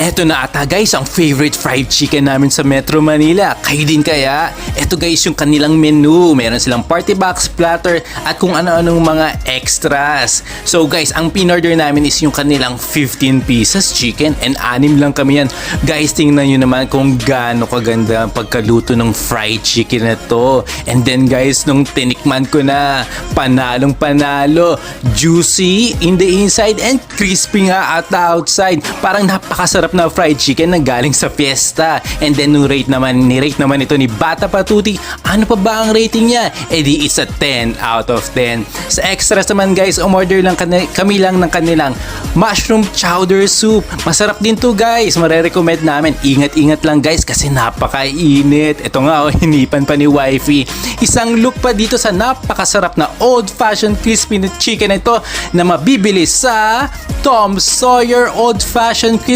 Eto na ata guys, ang favorite fried chicken namin sa Metro Manila. Kayo din kaya? Eto guys yung kanilang menu. Meron silang party box, platter, at kung ano-anong mga extras. So guys, ang pinorder namin is yung kanilang 15 pieces chicken and 6 lang kami yan. Guys, tingnan nyo naman kung gaano kaganda ang pagkaluto ng fried chicken na to. And then guys, nung tinikman ko na, panalong panalo. Juicy in the inside and crispy nga at the outside. Parang napakasarap na fried chicken na galing sa fiesta. And then nung ni-rate naman ito ni Bata Patuti, ano pa ba ang rating niya? Eh di it's a 10 out of 10. Sa extras naman guys, umorder lang kami lang ng kanilang mushroom chowder soup. Masarap din to guys, marerecommend namin. Ingat-ingat lang guys kasi napakainit. Ito nga hinipan pa ni wifey. Isang look pa dito sa napakasarap na old-fashioned crispy na chicken na ito na mabibili sa Tom Sawyer Old Fashioned Crispy